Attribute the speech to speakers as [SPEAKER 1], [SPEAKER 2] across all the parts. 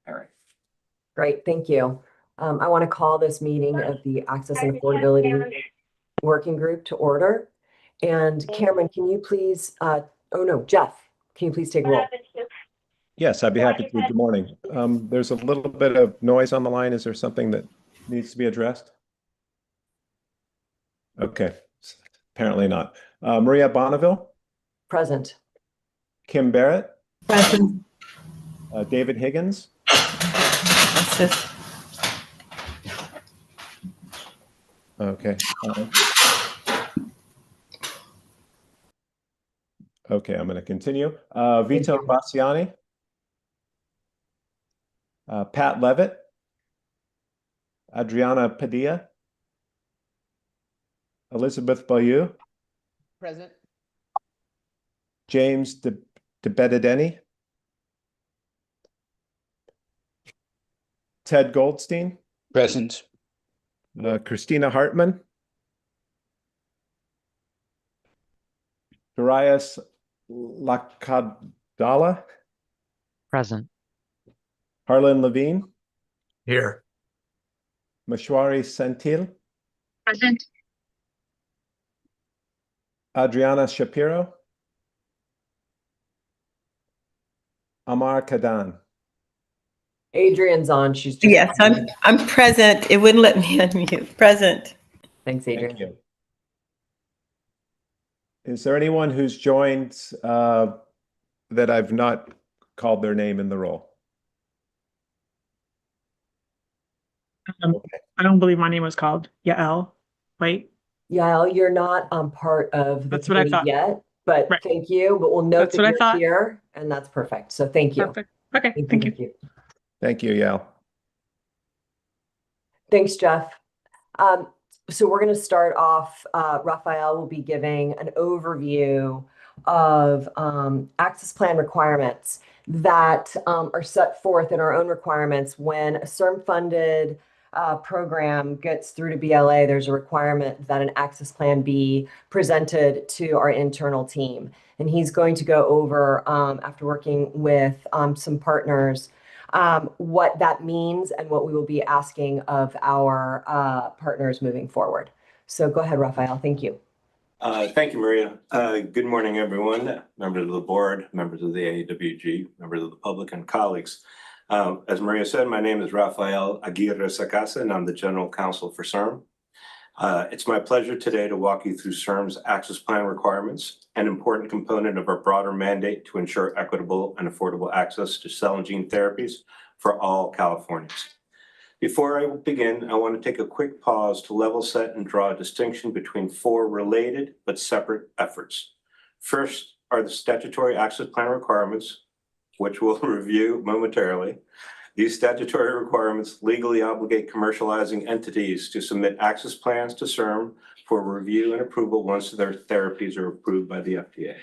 [SPEAKER 1] All right.
[SPEAKER 2] Great, thank you. I want to call this meeting of the Access and Affordability Working Group to order. And Cameron, can you please, oh no, Jeff, can you please take roll?
[SPEAKER 3] Yes, I'd be happy to. Good morning. There's a little bit of noise on the line. Is there something that needs to be addressed? Okay, apparently not. Maria Bonneville,
[SPEAKER 2] Present.
[SPEAKER 3] Kim Barrett,
[SPEAKER 4] Present.
[SPEAKER 3] David Higgins,
[SPEAKER 4] Assist.
[SPEAKER 3] okay. Okay, I'm going to continue. Vito Bassiani, Pat Levitt, Adriana Padilla, Elizabeth Bayou,
[SPEAKER 1] Present.
[SPEAKER 3] James DeBededeni, Ted Goldstein,
[SPEAKER 5] Present.
[SPEAKER 3] Christina Hartman, Darius Lakadala,
[SPEAKER 6] Present.
[SPEAKER 3] Harlan Levine,
[SPEAKER 5] Here.
[SPEAKER 3] Mashwari Sentil,
[SPEAKER 7] Present.
[SPEAKER 3] Adriana Shapiro, Amar Kadan.
[SPEAKER 2] Adrian's on, she's just.
[SPEAKER 4] Yes, I'm present. It wouldn't let me unmute. Present.
[SPEAKER 2] Thanks, Adrian.
[SPEAKER 3] Thank you. Is there anyone who's joined that I've not called their name in the roll? Okay.
[SPEAKER 7] I don't believe my name was called. Yael. Wait.
[SPEAKER 2] Yael, you're not part of the
[SPEAKER 7] That's what I
[SPEAKER 2] committee
[SPEAKER 7] thought.
[SPEAKER 2] yet, but
[SPEAKER 7] Right.
[SPEAKER 2] thank you. But we'll note
[SPEAKER 7] That's
[SPEAKER 2] that
[SPEAKER 7] what I
[SPEAKER 2] you're
[SPEAKER 7] thought.
[SPEAKER 2] here, and that's perfect. So thank you.
[SPEAKER 7] Perfect. Okay. Thank you.
[SPEAKER 3] Thank you, Yael.
[SPEAKER 2] Thanks, Jeff. So we're going to start off. Raphael will be giving an overview of access plan requirements that are set forth in our own requirements. When a CIRM-funded program gets through to BLA, there's a requirement that an access plan be presented to our internal team. And he's going to go over, after working with some partners, what that means and what we will be asking of our partners moving forward. So go ahead, Raphael. Thank you.
[SPEAKER 8] Thank you, Maria. Good morning, everyone, members of the board, members of the AAWG, members of the public, and colleagues. As Maria said, my name is Rafael Aguirre Sacasa, and I'm the General Counsel for CIRM. It's my pleasure today to walk you through CIRM's access plan requirements, an important component of our broader mandate to ensure equitable and affordable access to cell and gene therapies for all Californians. Before I begin, I want to take a quick pause to level set and draw a distinction between four related but separate efforts. First are the statutory access plan requirements, which we'll review momentarily. These statutory requirements legally obligate commercializing entities to submit access plans to CIRM for review and approval once their therapies are approved by the FDA.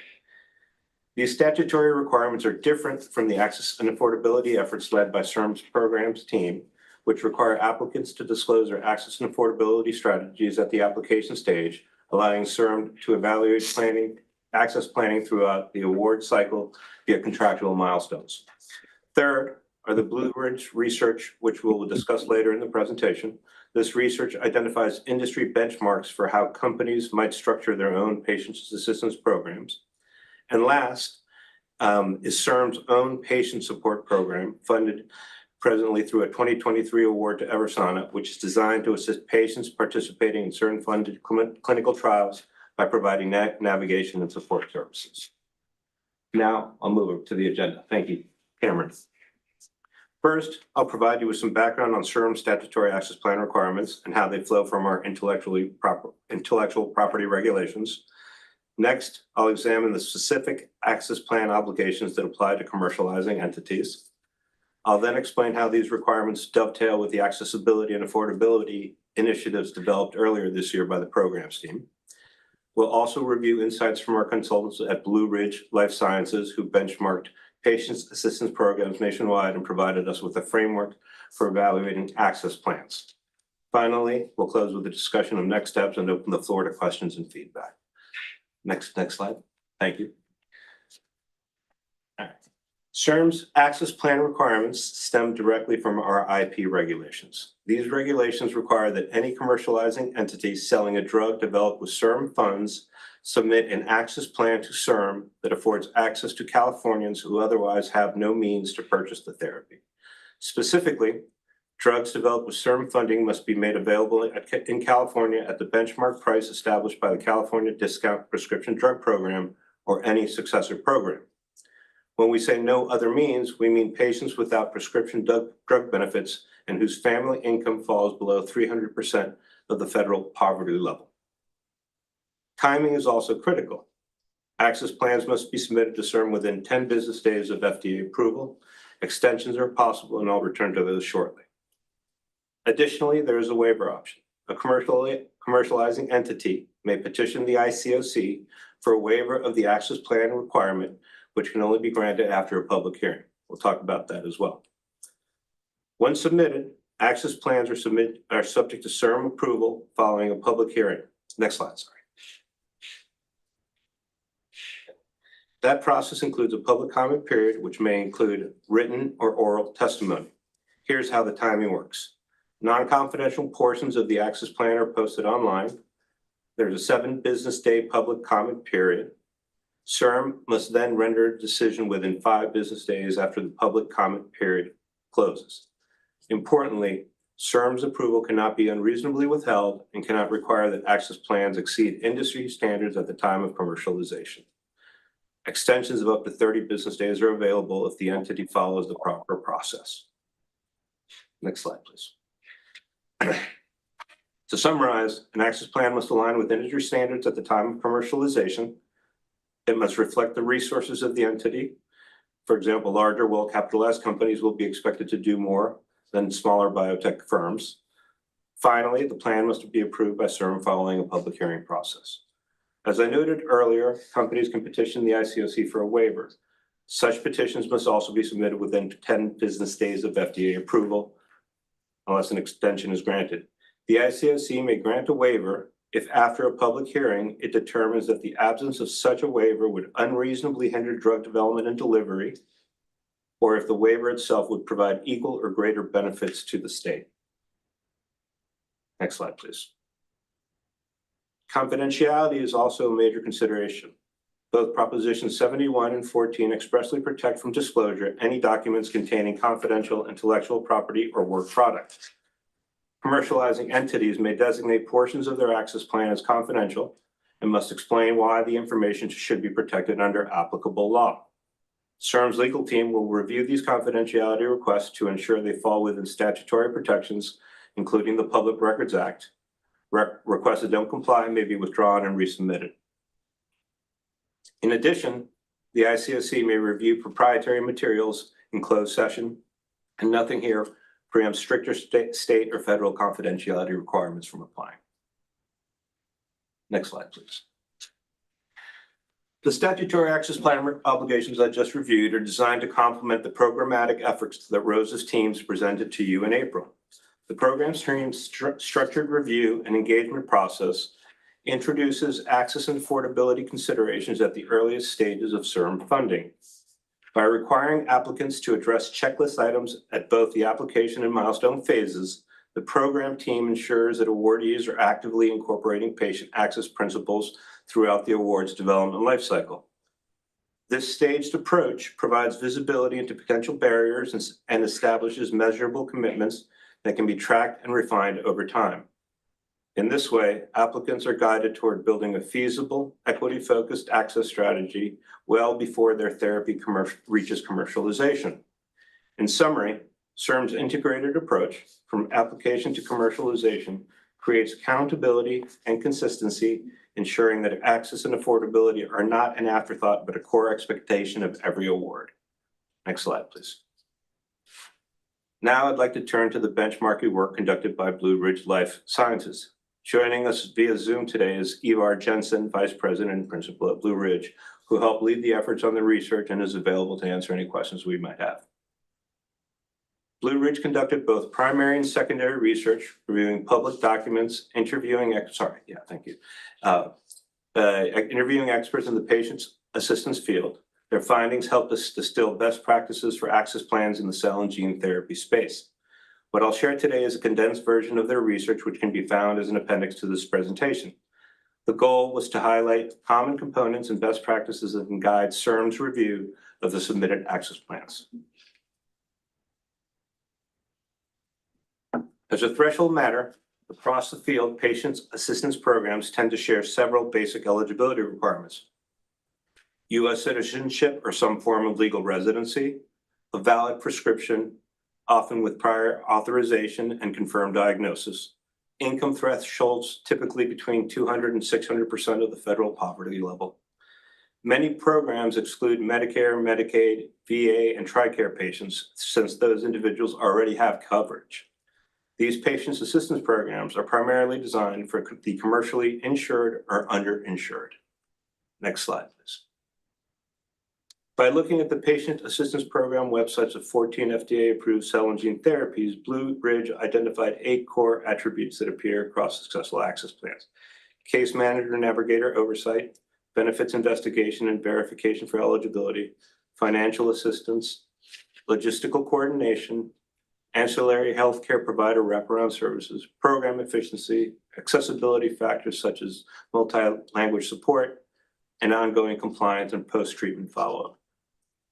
[SPEAKER 8] These statutory requirements are different from the access and affordability efforts led by CIRM's programs team, which require applicants to disclose their access and affordability strategies at the application stage, allowing CIRM to evaluate access planning throughout the award cycle via contractual milestones. Third are the Blue Ridge research, which we will discuss later in the presentation. This research identifies industry benchmarks for how companies might structure their own patient assistance programs. And last is CIRM's own patient support program, funded presently through a 2023 award to Eversana, which is designed to assist patients participating in certain funded clinical trials by providing navigation and support services. Now I'll move to the agenda. Thank you, Cameron. First, I'll provide you with some background on CIRM's statutory access plan requirements and how they flow from our intellectual property regulations. Next, I'll examine the specific access plan obligations that apply to commercializing entities. I'll then explain how these requirements dovetail with the accessibility and affordability initiatives developed earlier this year by the programs team. We'll also review insights from our consultants at Blue Ridge Life Sciences, who benchmarked patient assistance programs nationwide and provided us with a framework for evaluating access plans. Finally, we'll close with a discussion of next steps and open the floor to questions and feedback. Next slide. Thank you. All right. CIRM's access plan requirements stem directly from our IP regulations. These regulations require that any commercializing entity selling a drug developed with CIRM funds submit an access plan to CIRM that affords access to Californians who otherwise have no means to purchase the therapy. Specifically, drugs developed with CIRM funding must be made available in California at the benchmark price established by the California Discount Prescription Drug Program or any successor program. When we say no other means, we mean patients without prescription drug benefits and whose family income falls below 300% of the federal poverty level. Timing is also critical. Access plans must be submitted to CIRM within 10 business days of FDA approval. Extensions are possible, and I'll return to those shortly. Additionally, there is a waiver option. A commercializing entity may petition the ICOC for a waiver of the access plan requirement, which can only be granted after a public hearing. We'll talk about that as well. Once submitted, access plans are subject to CIRM approval following a public hearing. Next slide, sorry. That process includes a public comment period, which may include written or oral testimony. Here's how the timing works. Non-confidential portions of the access plan are posted online. There's a 7 business day public comment period. CIRM must then render a decision within 5 business days after the public comment period closes. Importantly, CIRM's approval cannot be unreasonably withheld and cannot require that access plans exceed industry standards at the time of commercialization. Extensions of up to 30 business days are available if the entity follows the proper process. Next slide, please. To summarize, an access plan must align with industry standards at the time of commercialization. It must reflect the resources of the entity. For example, larger, well-capitalized companies will be expected to do more than smaller biotech firms. Finally, the plan must be approved by CIRM following a public hearing process. As I noted earlier, companies can petition the ICOC for a waiver. Such petitions must also be submitted within 10 business days of FDA approval, unless an extension is granted. The ICOC may grant a waiver if after a public hearing, it determines that the absence of such a waiver would unreasonably hinder drug development and delivery, or if the waiver itself would provide equal or greater benefits to the state. Next slide, please. Confidentiality is also a major consideration. Both Propositions 71 and 14 expressly protect from disclosure any documents containing confidential intellectual property or work product. Commercializing entities may designate portions of their access plan as confidential and must explain why the information should be protected under applicable law. CIRM's legal team will review these confidentiality requests to ensure they fall within statutory protections, including the Public Records Act. Requests that don't comply may be withdrawn and resubmitted. In addition, the ICOC may review proprietary materials in closed session, and nothing here preempts stricter state or federal confidentiality requirements from applying. Next slide, please. The statutory access plan obligations I just reviewed are designed to complement the programmatic efforts that Rose's teams presented to you in April. The program's structured review and engagement process introduces access and affordability considerations at the earliest stages of CIRM funding. By requiring applicants to address checklist items at both the application and milestone phases, the program team ensures that awardees are actively incorporating patient access principles throughout the award's development lifecycle. This staged approach provides visibility into potential barriers and establishes measurable commitments that can be tracked and refined over time. In this way, applicants are guided toward building a feasible, equity-focused access strategy well before their therapy reaches commercialization. In summary, CIRM's integrated approach from application to commercialization creates accountability and consistency, ensuring that access and affordability are not an afterthought, but a core expectation of every award. Next slide, please. Now I'd like to turn to the benchmarking work conducted by Blue Ridge Life Sciences. Joining us via Zoom today is Ivar Jensen, Vice President and Principal at Blue Ridge, who helped lead the efforts on the research and is available to answer any questions we might have. Blue Ridge conducted both primary and secondary research, reviewing public documents, interviewing experts in the patient assistance field, Their findings helped us distill best practices for access plans in the cell and gene therapy space. What I'll share today is a condensed version of their research, which can be found as an appendix to this presentation. The goal was to highlight common components and best practices that can guide CIRM's review of the submitted access plans. As a threshold matter, across the field, patient assistance programs tend to share several basic eligibility requirements: U.S. citizenship or some form of legal residency, a valid prescription, often with prior authorization and confirmed diagnosis, income thresholds typically between 200 and 600% of the federal poverty level. Many programs exclude Medicare, Medicaid, VA, and TRICARE patients since those individuals already have coverage. These patient assistance programs are primarily designed for the commercially insured or underinsured. Next slide, please. By looking at the patient assistance program websites of 14 FDA-approved cell and gene therapies, Blue Ridge identified 8 core attributes that appear across successful access plans: case manager navigator oversight, benefits investigation and verification for eligibility, financial assistance, logistical coordination, ancillary healthcare provider wraparound services, program efficiency, accessibility factors such as multi-language support, and ongoing compliance and post-treatment follow-up.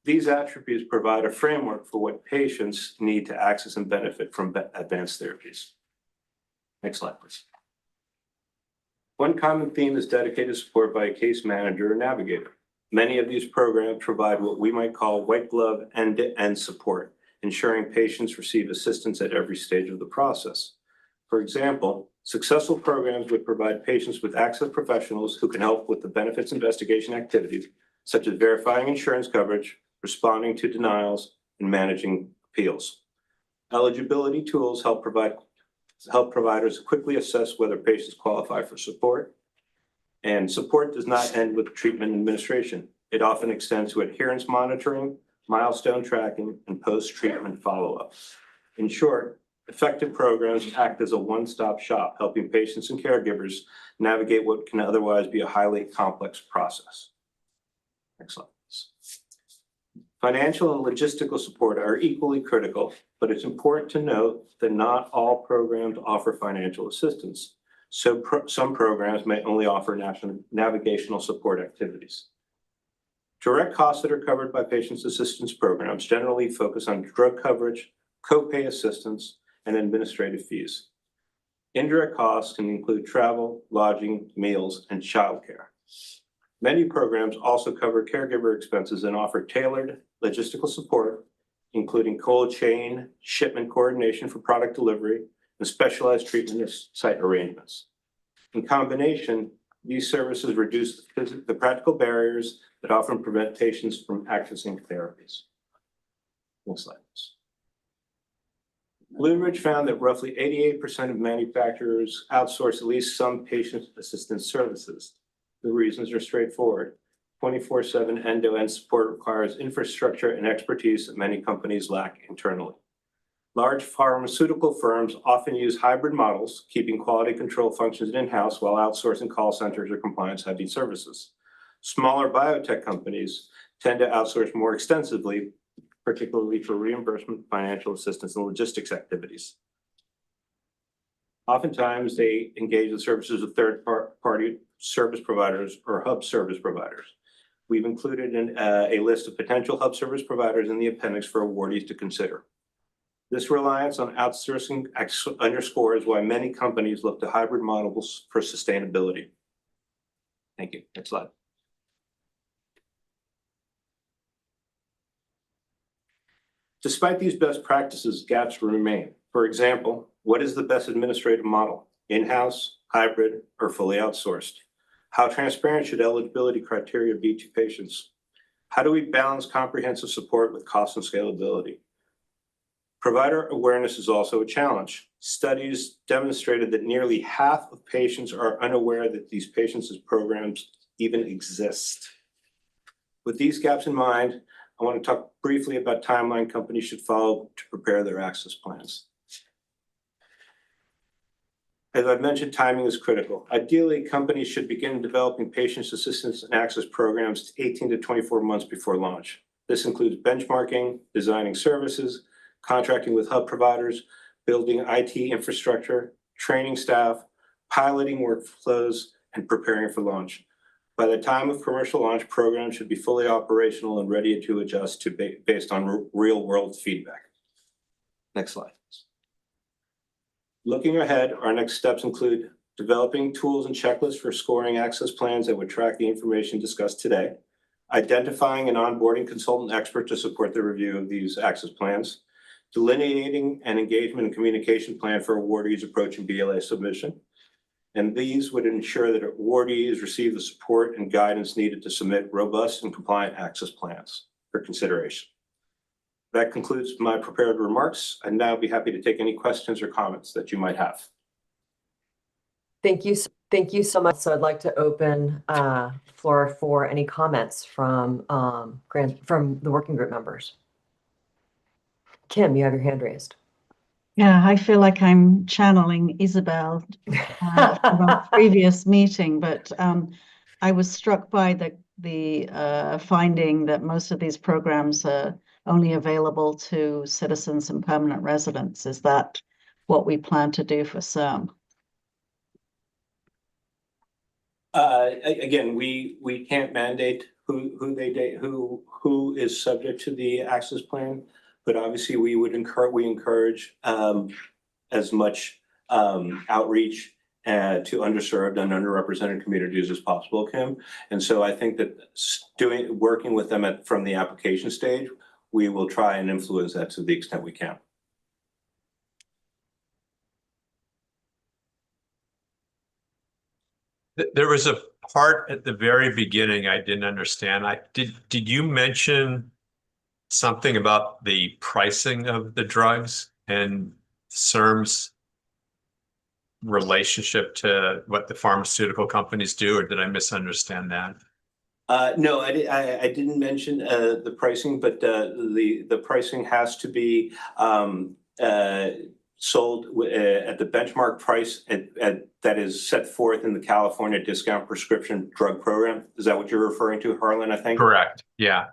[SPEAKER 8] These attributes provide a framework for what patients need to access and benefit from advanced therapies. Next slide, please. One common theme is dedicated support by a case manager or navigator. Many of these programs provide what we might call white glove end-to-end support, ensuring patients receive assistance at every stage of the process. For example, successful programs would provide patients with access professionals who can help with the benefits investigation activities, such as verifying insurance coverage, responding to denials, and managing appeals. Eligibility tools help providers quickly assess whether patients qualify for support. And support does not end with treatment administration. It often extends to adherence monitoring, milestone tracking, and post-treatment follow-up. In short, effective programs act as a one-stop shop, helping patients and caregivers navigate what can otherwise be a highly complex process. Next slide, please. Financial and logistical support are equally critical, but it's important to note that not all programs offer financial assistance. So some programs may only offer navigational support activities. Direct costs that are covered by patient assistance programs generally focus on drug coverage, copay assistance, and administrative fees. Indirect costs can include travel, lodging, meals, and childcare. Many programs also cover caregiver expenses and offer tailored logistical support, including cold chain shipment coordination for product delivery and specialized treatment site arrangements. In combination, these services reduce the practical barriers that often prevent patients from accessing therapies. Next slide, please. Blue Ridge found that roughly 88% of manufacturers outsource at least some patient assistance services. The reasons are straightforward. 24/7 end-to-end support requires infrastructure and expertise that many companies lack internally. Large pharmaceutical firms often use hybrid models, keeping quality control functions in-house while outsourcing call centers or compliance-heavy services. Smaller biotech companies tend to outsource more extensively, particularly for reimbursement, financial assistance, and logistics activities. Oftentimes, they engage in services with third-party service providers or hub service providers. We've included a list of potential hub service providers in the appendix for awardees to consider. This reliance on outsourcing underscores why many companies look to hybrid models for sustainability. Thank you. Next slide. Despite these best practices, gaps remain. For example, what is the best administrative model? In-house, hybrid, or fully outsourced? How transparent should eligibility criteria be to patients? How do we balance comprehensive support with cost and scalability? Provider awareness is also a challenge. Studies demonstrated that nearly half of patients are unaware that these patients' programs even exist. With these gaps in mind, I want to talk briefly about timeline companies should follow to prepare their access plans. As I've mentioned, timing is critical. Ideally, companies should begin developing patient assistance and access programs 18 to 24 months before launch. This includes benchmarking, designing services, contracting with hub providers, building IT infrastructure, training staff, piloting workflows, and preparing for launch. By the time of commercial launch, programs should be fully operational and ready to adjust to based on real-world feedback. Next slide. Looking ahead, our next steps include developing tools and checklists for scoring access plans that would track the information discussed today, identifying and onboarding consultant expert to support the review of these access plans, delineating an engagement and communication plan for awardees approaching BLA submission. And these would ensure that awardees receive the support and guidance needed to submit robust and compliant access plans for consideration. That concludes my prepared remarks. I'd now be happy to take any questions or comments that you might have.
[SPEAKER 2] Thank you. Thank you so much. So I'd like to open floor for any comments from the working group members. Kim, you have your hand raised.
[SPEAKER 1] Yeah, I feel like I'm channeling Isabel from our previous meeting, but I was struck by the finding that most of these programs are only available to citizens and permanent residents. Is that what we plan to do for CIRM?
[SPEAKER 8] Again, we can't mandate who is subject to the access plan, but obviously we encourage as much outreach to underserved and underrepresented communities as possible, Kim. And so I think that working with them from the application stage, we will try and influence that to the extent we can.
[SPEAKER 5] There was a part at the very beginning I didn't understand. Did you mention something about the pricing of the drugs and CIRM's relationship to what the pharmaceutical companies do, or did I misunderstand that?
[SPEAKER 8] No, I didn't mention the pricing, but the pricing has to be sold at the benchmark price that is set forth in the California Discount Prescription Drug Program. Is that what you're referring to, Harlan, I think?
[SPEAKER 5] Correct, yeah.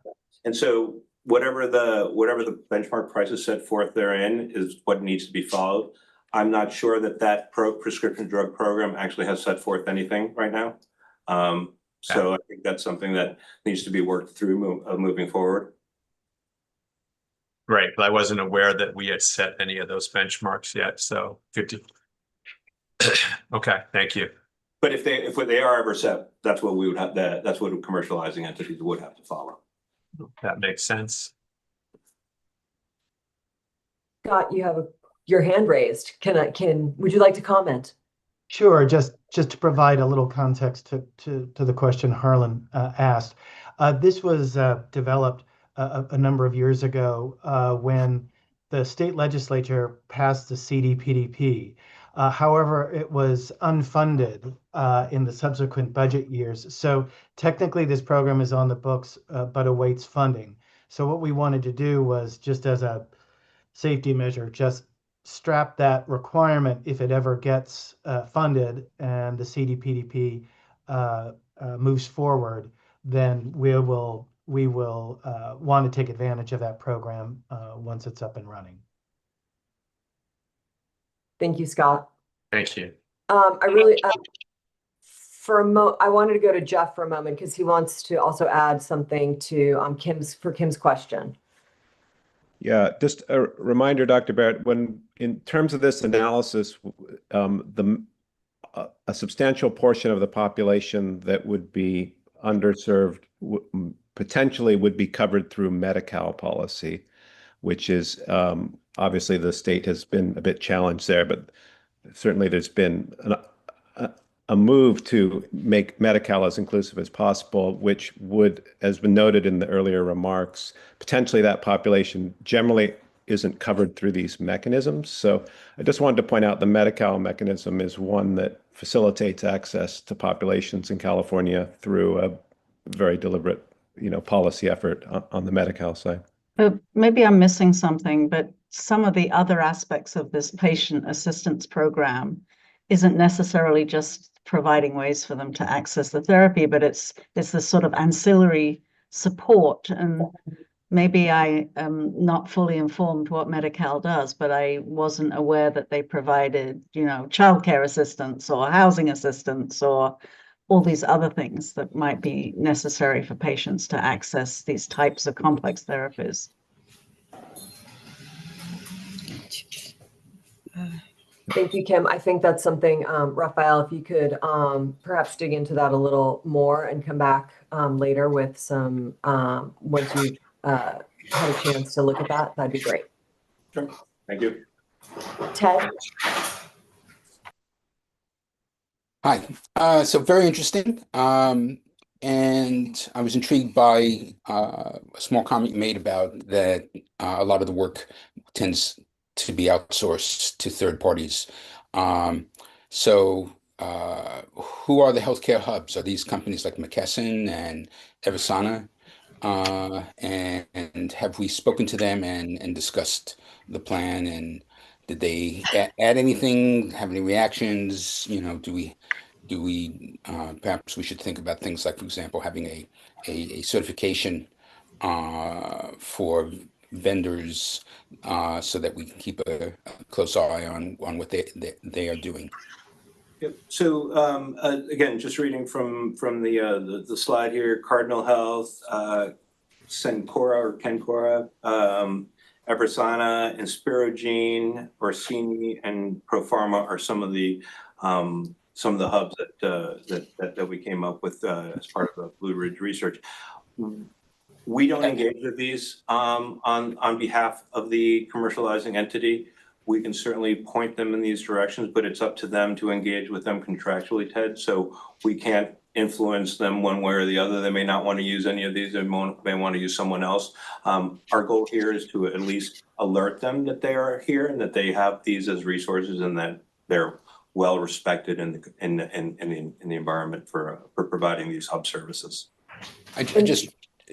[SPEAKER 8] And so whatever the benchmark price is set forth therein is what needs to be followed. I'm not sure that prescription drug program actually has set forth anything right now. So I think that's something that needs to be worked through moving forward.
[SPEAKER 5] Right, but I wasn't aware that we had set any of those benchmarks yet, so 50. Okay, thank you.
[SPEAKER 8] But if they are ever set, that's what we would have, that's what commercializing entities would have to follow.
[SPEAKER 5] That makes sense.
[SPEAKER 2] Scott, you have your hand raised. Would you like to comment?
[SPEAKER 6] Sure, just to provide a little context to the question Harlan asked. This was developed a number of years ago when the state legislature passed the CDPDP. However, it was unfunded in the subsequent budget years. So technically this program is on the books, but awaits funding. So what we wanted to do was, just as a safety measure, just strap that requirement if it ever gets funded and the CDPDP moves forward, then we will want to take advantage of that program once it's up and running.
[SPEAKER 2] Thank you, Scott.
[SPEAKER 5] Thank you.
[SPEAKER 2] I wanted to go to Jeff for a moment because he wants to also add something to Kim's question.
[SPEAKER 3] Yeah, just a reminder, Dr. Barrett, when in terms of this analysis, a substantial portion of the population that would be underserved potentially would be covered through Medi-Cal policy, which is obviously the state has been a bit challenged there, but certainly there's been a move to make Medi-Cal as inclusive as possible, which would, as been noted in the earlier remarks, potentially that population generally isn't covered through these mechanisms. So I just wanted to point out the Medi-Cal mechanism is one that facilitates access to populations in California through a very deliberate, policy effort on the Medi-Cal side.
[SPEAKER 1] Maybe I'm missing something, but some of the other aspects of this patient assistance program isn't necessarily just providing ways for them to access the therapy, but it's this sort of ancillary support. And maybe I am not fully informed what Medi-Cal does, but I wasn't aware that they provided, childcare assistance or housing assistance or all these other things that might be necessary for patients to access these types of complex therapies.
[SPEAKER 2] Thank you, Kim. I think that's something, Raphael, if you could perhaps dig into that a little more and come back later with some, once you've had a chance to look at that, that'd be great.
[SPEAKER 8] Sure. Thank you.
[SPEAKER 2] Ted?
[SPEAKER 9] Hi. So very interesting. And I was intrigued by a small comment you made about that a lot of the work tends to be outsourced to third parties. So who are the healthcare hubs? Are these companies like McKesson and Eversana? And have we spoken to them and discussed the plan? And did they add anything? Have any reactions? Do we perhaps we should think about things like, for example, having a certification for vendors so that we can keep a close eye on what they are doing.
[SPEAKER 8] Yep. So again, just reading from the slide here, Cardinal Health, Cencora, Eversana, Inspirogene, Orsini, and Profarma are some of the hubs that we came up with as part of the Blue Ridge research. We don't engage with these on behalf of the commercializing entity. We can certainly point them in these directions, but it's up to them to engage with them contractually, Ted. So we can't influence them one way or the other. They may not want to use any of these. They may want to use someone else. Our goal here is to at least alert them that they are here and that they have these as resources and that they're well respected in the environment for providing these hub services.
[SPEAKER 9] I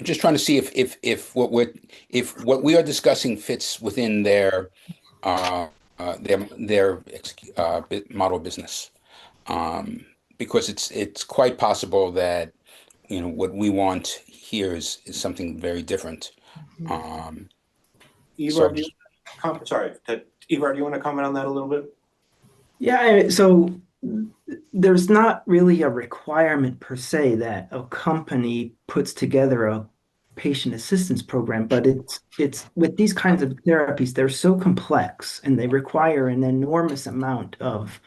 [SPEAKER 9] just trying to see if what we are discussing fits within their model of business, because it's quite possible that what we want here is something very different.
[SPEAKER 8] Ivar,
[SPEAKER 9] So-
[SPEAKER 8] sorry, Ivar, do you want to comment on that a little bit?
[SPEAKER 10] Yeah, so there's not really a requirement per se that a company puts together a patient assistance program, but it's with these kinds of therapies, they're so complex and they require an enormous amount of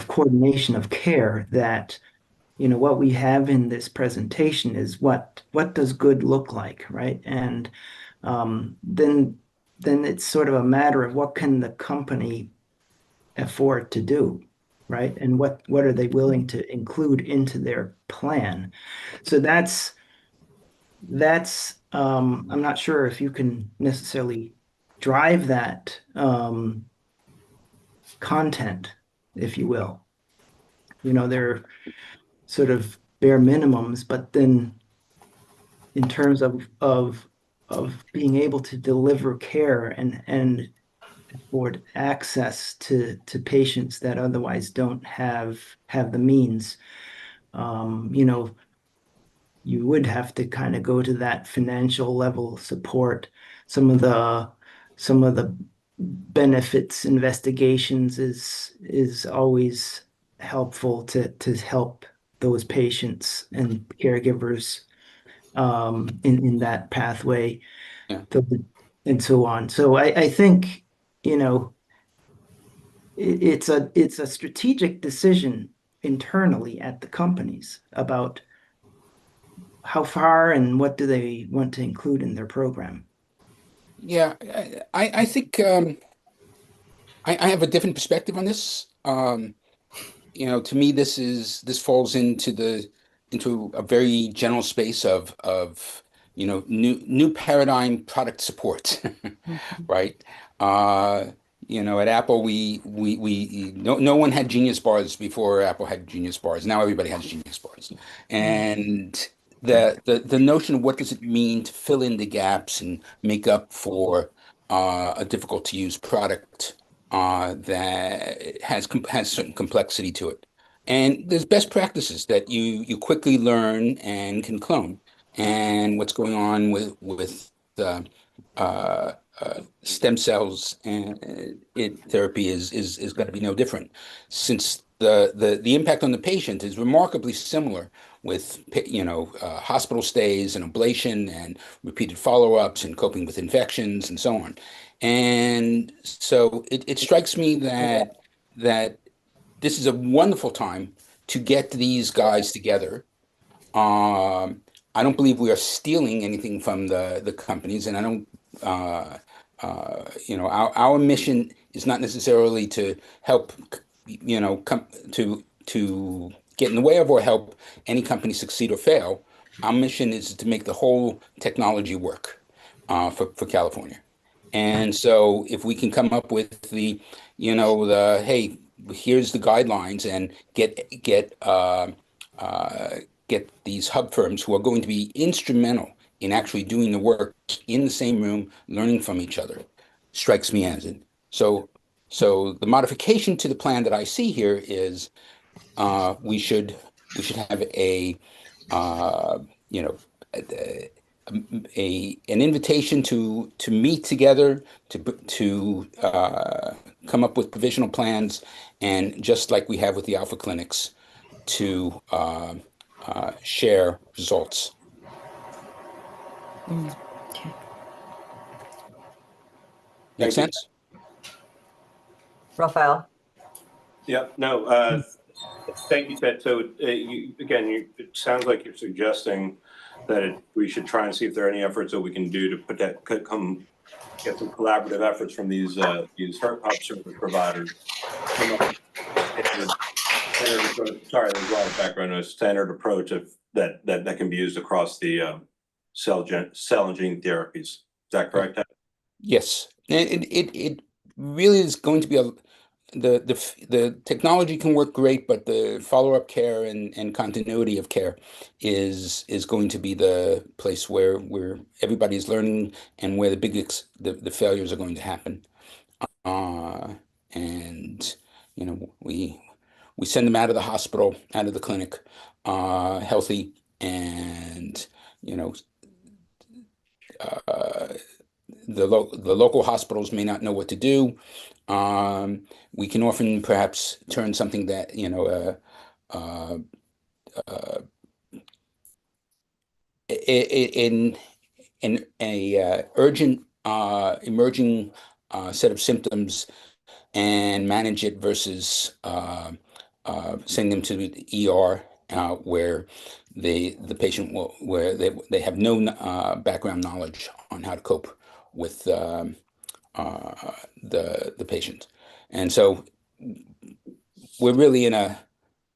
[SPEAKER 10] coordination of care that what we have in this presentation is what does good look like, right? And then it's sort of a matter of what can the company afford to do, right? And what are they willing to include into their plan? So that's I'm not sure if you can necessarily drive that content, if you will. They're sort of bare minimums, but then in terms of being able to deliver care and afford access to patients that otherwise don't have the means, you would have to kind of go to that financial level support. Some of the benefits investigations is always helpful to help those patients and caregivers in that pathway.
[SPEAKER 9] Yeah.
[SPEAKER 10] And so on. So I think it's a strategic decision internally at the companies about how far and what do they want to include in their program.
[SPEAKER 9] Yeah, I think I have a different perspective on this. To me, this falls into a very general space of new paradigm product support, right? At Apple, no one had Genius Bars before Apple had Genius Bars. Now everybody has Genius Bars, and the notion of what does it mean to fill in the gaps and make up for a difficult to use product that has certain complexity to it. And there's best practices that you quickly learn and can clone. And what's going on with stem cells and therapy is going to be no different, since the impact on the patient is remarkably similar with hospital stays and ablation and repeated follow-ups and coping with infections and so on. And so it strikes me that this is a wonderful time to get these guys together. I don't believe we are stealing anything from the companies, and I don't. Our mission is not necessarily to help, come to get in the way of or help any company succeed or fail. Our mission is to make the whole technology work for California. And so if we can come up with hey, here's the guidelines, and get these hub firms who are going to be instrumental in actually doing the work in the same room, learning from each other, strikes me as it. So the modification to the plan that I see here is we should have an invitation to meet together to come up with provisional plans, and just like we have with the Alpha clinics, to share results.
[SPEAKER 4] Okay.
[SPEAKER 9] Make sense?
[SPEAKER 2] Raphael?
[SPEAKER 8] Yeah, no, thank you, Ted. So it sounds like you're suggesting that we should try and see if there are any efforts that we can do to get some collaborative efforts from these hub service providers. Sorry, there's a lot of background noise. Standard approach that can be used across the cell and gene therapies. Is that correct, Ted?
[SPEAKER 9] Yes, it really is going to be the technology can work great, but the follow-up care and continuity of care is going to be the place where everybody's learning, and where the failures are going to happen. And we send them out of the hospital, out of the clinic, healthy, and the local hospitals may not know what to do. We can often perhaps turn something that in a urgent emerging set of symptoms, and manage it, versus sending them to the ER, where the patient where they have no background knowledge on how to cope with the patient. And so we're really in an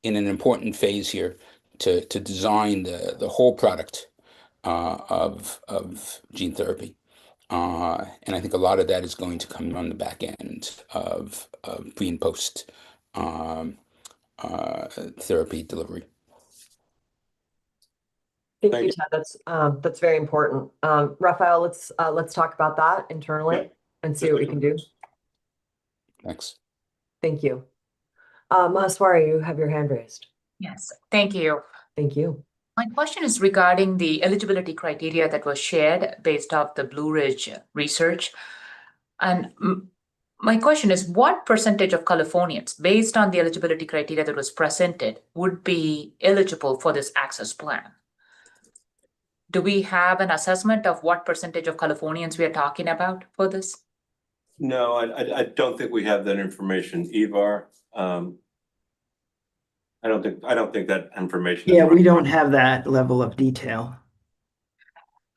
[SPEAKER 9] important phase here to design the whole product of gene therapy. And I think a lot of that is going to come on the back end of pre and post therapy delivery.
[SPEAKER 2] Thank you, Ted. That's very important. Raphael, let's talk about that internally and see what we can do.
[SPEAKER 9] Thanks.
[SPEAKER 2] Thank you. Mahaswari, you have your hand raised.
[SPEAKER 11] Yes, thank you.
[SPEAKER 2] Thank you.
[SPEAKER 11] My question is regarding the eligibility criteria that was shared based off the Blue Ridge research. And my question is, what percentage of Californians, based on the eligibility criteria that was presented, would be eligible for this access plan? Do we have an assessment of what percentage of Californians we are talking about for this?
[SPEAKER 8] No, I don't think we have that information, Ivar. I don't think that information.
[SPEAKER 10] Yeah, we don't have that level of detail.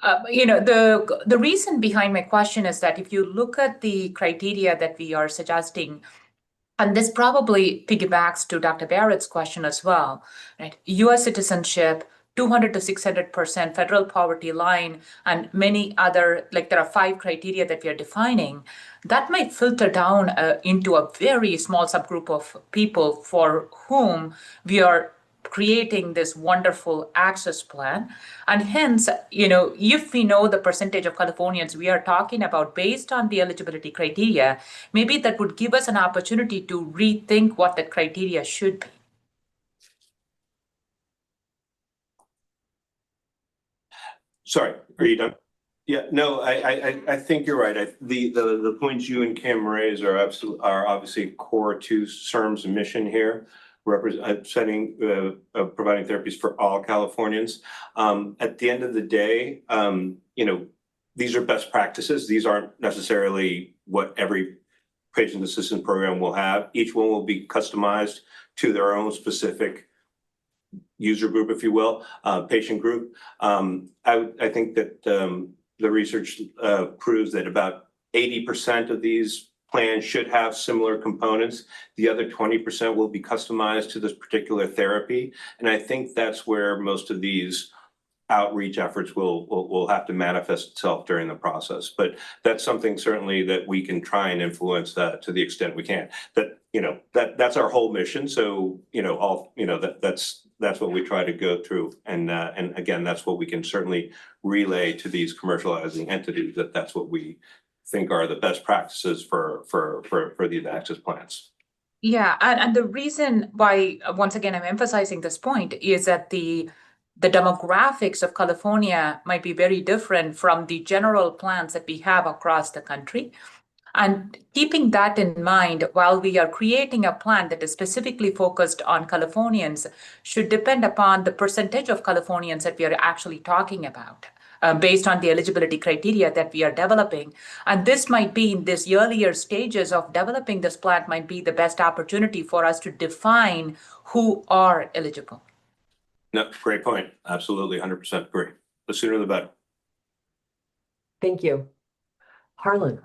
[SPEAKER 11] The reason behind my question is that if you look at the criteria that we are suggesting, and this probably piggybacks to Dr. Barrett's question as well, right? U.S. citizenship, 200 to 600% federal poverty line, and many other, there are 5 criteria that we are defining, that might filter down into a very small subgroup of people for whom we are creating this wonderful access plan. And hence, if we know the percentage of Californians we are talking about based on the eligibility criteria, maybe that would give us an opportunity to rethink what that criteria should be.
[SPEAKER 8] Sorry, are you done? Yeah, no, I think you're right. The points you and Kim raise are obviously core to CIRM's mission here, providing therapies for all Californians. At the end of the day, these are best practices. These aren't necessarily what every patient assistance program will have. Each one will be customized to their own specific user group, if you will, patient group. I think that the research proves that about 80% of these plans should have similar components. The other 20% will be customized to this particular therapy. And I think that's where most of these outreach efforts will have to manifest itself during the process. But that's something certainly that we can try and influence that to the extent we can. That's our whole mission. So that's what we try to go through. And again, that's what we can certainly relay to these commercializing entities, that's what we think are the best practices for these access plans.
[SPEAKER 11] Yeah, and the reason why, once again, I'm emphasizing this point is that the demographics of California might be very different from the general plans that we have across the country. And keeping that in mind, while we are creating a plan that is specifically focused on Californians, should depend upon the percentage of Californians that we are actually talking about, based on the eligibility criteria that we are developing. And this might be in this earlier stages of developing this plan might be the best opportunity for us to define who are eligible.
[SPEAKER 8] No, great point. Absolutely, 100% agree. The sooner the better.
[SPEAKER 2] Thank you. Harlan.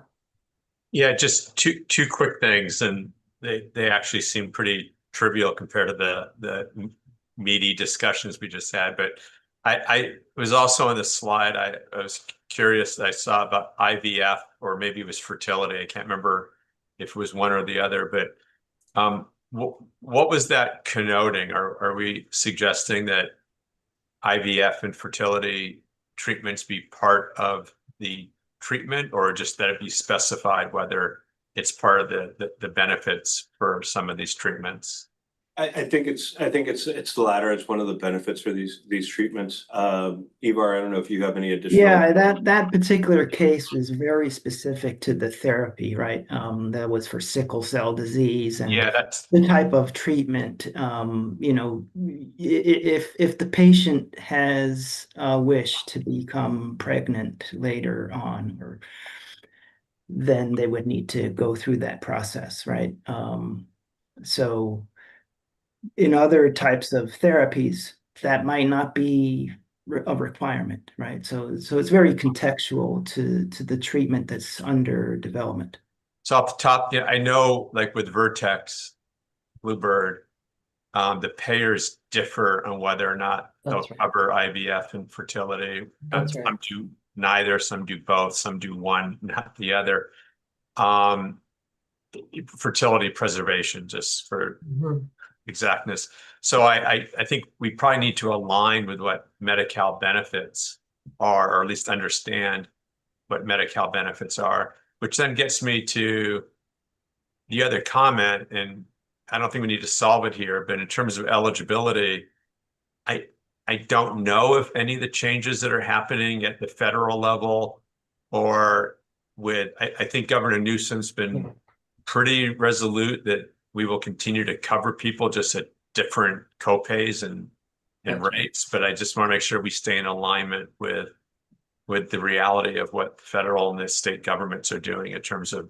[SPEAKER 5] Yeah, just two quick things, and they actually seem pretty trivial compared to the meaty discussions we just had. But I was also on the slide. I was curious. I saw about IVF, or maybe it was fertility. I can't remember if it was one or the other. But what was that connoting? Are we suggesting that IVF and fertility treatments be part of the treatment, or just that it be specified whether it's part of the benefits for some of these treatments?
[SPEAKER 8] I think it's the latter. It's one of the benefits for these treatments. Ivar, I don't know if you have any additional.
[SPEAKER 10] Yeah, that particular case was very specific to the therapy, right? That was for sickle cell disease, and
[SPEAKER 5] that's
[SPEAKER 10] the type of treatment. If the patient has a wish to become pregnant later on, then they would need to go through that process, right? So in other types of therapies, that might not be a requirement, right? So it's very contextual to the treatment that's under development.
[SPEAKER 5] So off the top, yeah, I know, like with Vertex, Bluebird, the payers differ on whether or not they'll cover IVF and fertility. Some do neither, some do both, some do one, not the other. Fertility preservation, just for exactness. So I think we probably need to align with what Medi-Cal benefits are, or at least understand what Medi-Cal benefits are, which then gets me to the other comment, and I don't think we need to solve it here, but in terms of eligibility, I don't know if any of the changes that are happening at the federal level or I think Governor Newsom's been pretty resolute that we will continue to cover people just at different copays and rates. But I just want to make sure we stay in alignment with the reality of what federal and the state governments are doing in terms of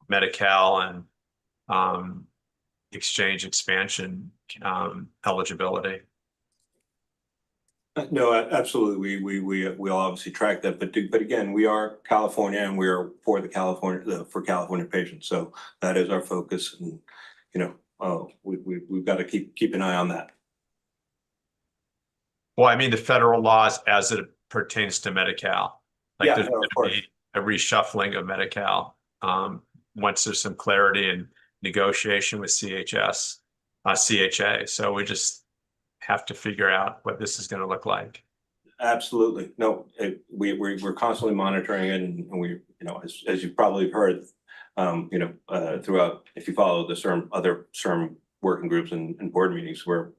[SPEAKER 5] Medi-Cal and exchange expansion eligibility.
[SPEAKER 8] No, absolutely. We'll obviously track that, but again, we are California, and we are for California patients. So that is our focus, and we've got to keep an eye on that.
[SPEAKER 5] Well, I mean the federal laws as it pertains to Medi-Cal. Like there's going to be a reshuffling of Medi-Cal once there's some clarity and negotiation with CHA. So we just have to figure out what this is going to look like.
[SPEAKER 8] Absolutely. No, we're constantly monitoring it, and we, as you've probably heard, throughout, if you follow the CIRM, other CIRM working groups and board meetings, we're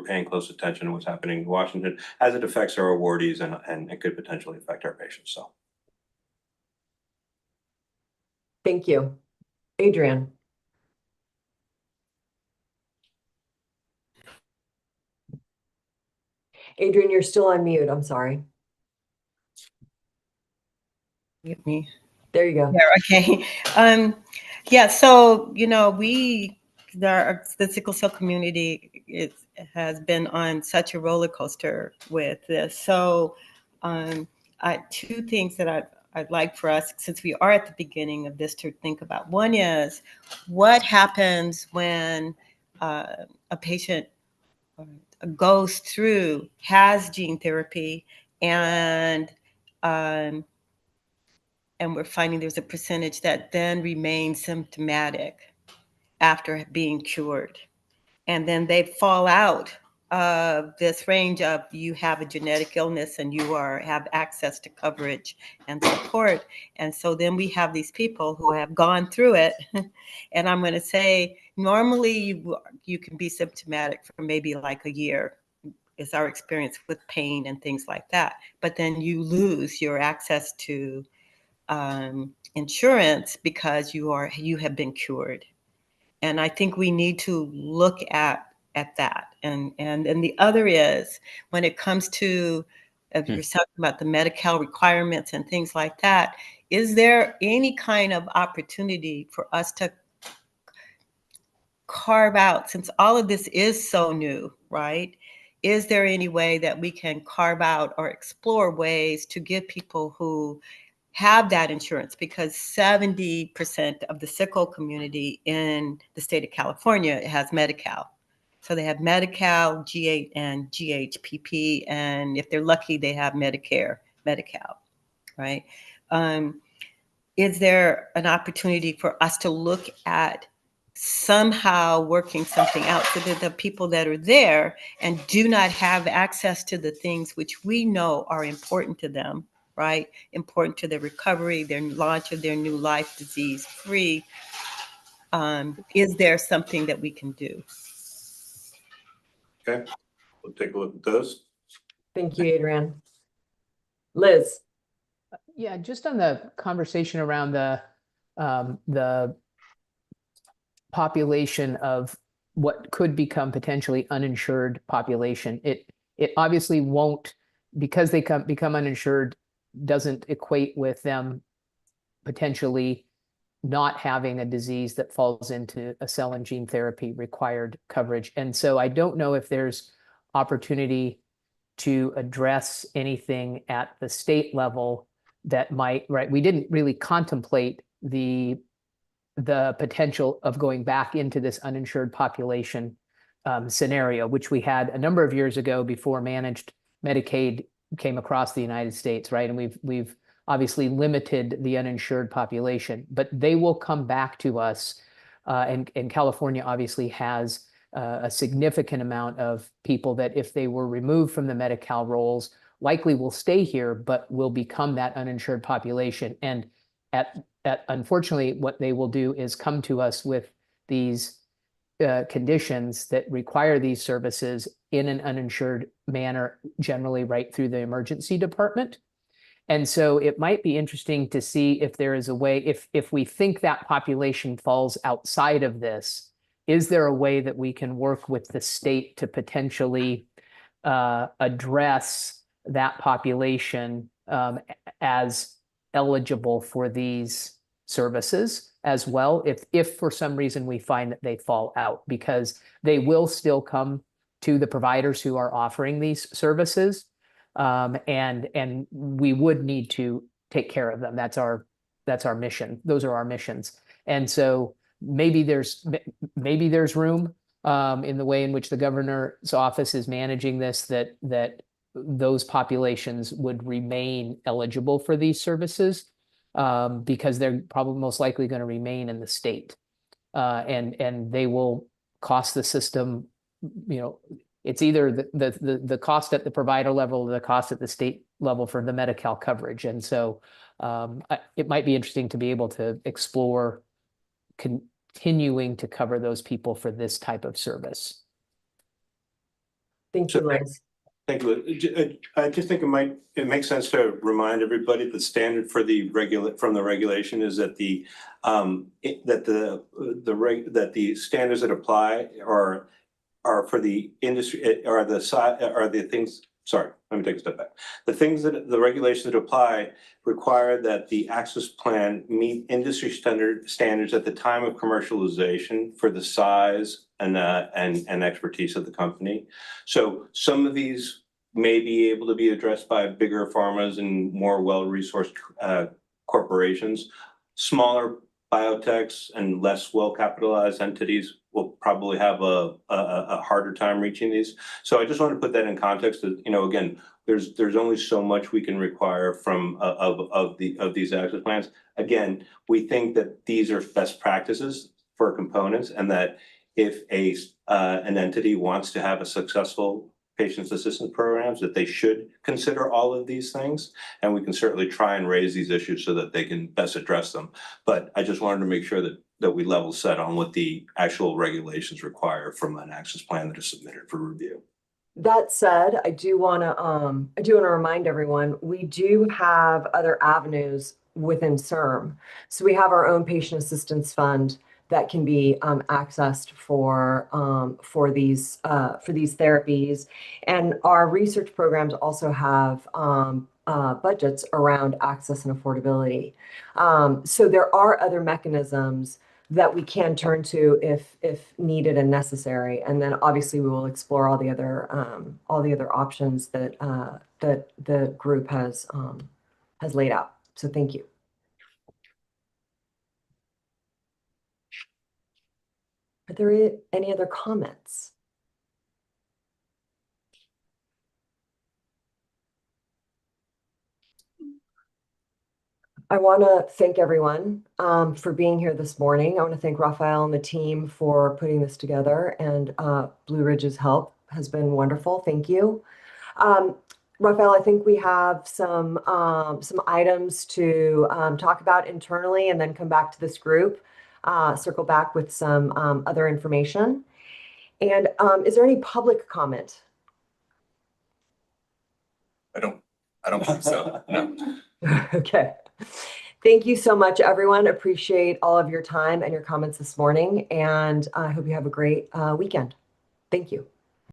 [SPEAKER 8] paying close attention to what's happening in Washington as it affects our awardees and it could potentially affect our patients. So.
[SPEAKER 2] Thank you. Adrian. Adrian, you're still on mute. I'm sorry.
[SPEAKER 4] Get me.
[SPEAKER 2] There you go.
[SPEAKER 4] Yeah, okay. Yeah, so, the sickle cell community has been on such a roller coaster with this. So two things that I'd like for us, since we are at the beginning of this, to think about. One is, what happens when a patient goes through, has gene therapy, and we're finding there's a percentage that then remains symptomatic after being cured. And then they fall out of this range of, you have a genetic illness and you have access to coverage and support. And so then we have these people who have gone through it. And I'm going to say, normally you can be symptomatic for maybe like a year, is our experience with pain and things like that. But then you lose your access to insurance because you have been cured. And I think we need to look at that. And the other is, when it comes to, if you're talking about the Medi-Cal requirements and things like that, is there any kind of opportunity for us to carve out, since all of this is so new, right? Is there any way that we can carve out or explore ways to give people who have that insurance, because 70% of the sickle community in the state of California has Medi-Cal. So they have Medi-Cal, G8 and GHPP, and if they're lucky, they have Medicare, Medi-Cal, right? Is there an opportunity for us to look at somehow working something out so that the people that are there and do not have access to the things which we know are important to them, right? Important to their recovery, their launch of their new life, disease-free. Is there something that we can do?
[SPEAKER 8] Okay, we'll take a look at those.
[SPEAKER 2] Thank you, Adrian. Liz.
[SPEAKER 12] Yeah, just on the conversation around the population of what could become potentially uninsured population. It obviously won't, because they become uninsured, doesn't equate with them potentially not having a disease that falls into a cell and gene therapy required coverage. And so I don't know if there's opportunity to address anything at the state level that might, right? We didn't really contemplate the potential of going back into this uninsured population scenario, which we had a number of years ago before managed Medicaid came across the United States, right? And we've obviously limited the uninsured population, but they will come back to us. And California obviously has a significant amount of people that, if they were removed from the Medi-Cal rolls, likely will stay here, but will become that uninsured population. And unfortunately, what they will do is come to us with these conditions that require these services in an uninsured manner, generally right through the emergency department. And so it might be interesting to see if there is a way, if we think that population falls outside of this, is there a way that we can work with the state to potentially address that population as eligible for these services as well, if for some reason we find that they fall out, because they will still come to the providers who are offering these services, and we would need to take care of them. That's our mission. Those are our missions. And so maybe there's room in the way in which the governor's office is managing this, that those populations would remain eligible for these services, because they're probably most likely going to remain in the state, and they will cost the system, it's either the cost at the provider level or the cost at the state level for the Medi-Cal coverage. And so it might be interesting to be able to explore continuing to cover those people for this type of service.
[SPEAKER 2] Thank you, Liz.
[SPEAKER 8] Thank you. I just think it makes sense to remind everybody the standard for the regulation is that the standards that apply are for the industry are the things. Sorry, let me take a step back. The regulations that apply require that the access plan meet industry standards at the time of commercialization for the size and expertise of the company. So some of these may be able to be addressed by bigger pharmas and more well-resourced corporations. Smaller biotechs and less well-capitalized entities will probably have a harder time reaching these. So I just want to put that in context that, again, there's only so much we can require from of these access plans. Again, we think that these are best practices for components, and that if an entity wants to have a successful patient assistance programs, that they should consider all of these things, and we can certainly try and raise these issues so that they can best address them. But I just wanted to make sure that we level set on what the actual regulations require from an access plan that is submitted for review.
[SPEAKER 2] That said, I do want to remind everyone, we do have other avenues within CIRM. So we have our own patient assistance fund that can be accessed for these therapies, and our research programs also have budgets around access and affordability. So there are other mechanisms that we can turn to if needed and necessary, and then obviously we will explore all the other options that the group has laid out. So thank you. Are there any other comments? I want to thank everyone for being here this morning. I want to thank Raphael and the team for putting this together, and Blue Ridge's help has been wonderful. Thank you. Raphael, I think we have some items to talk about internally and then come back to this group, circle back with some other information. And is there any public comment?
[SPEAKER 13] I don't think so. No.
[SPEAKER 2] Okay. Thank you so much, everyone. Appreciate all of your time and your comments this morning, and I hope you have a great weekend. Thank you.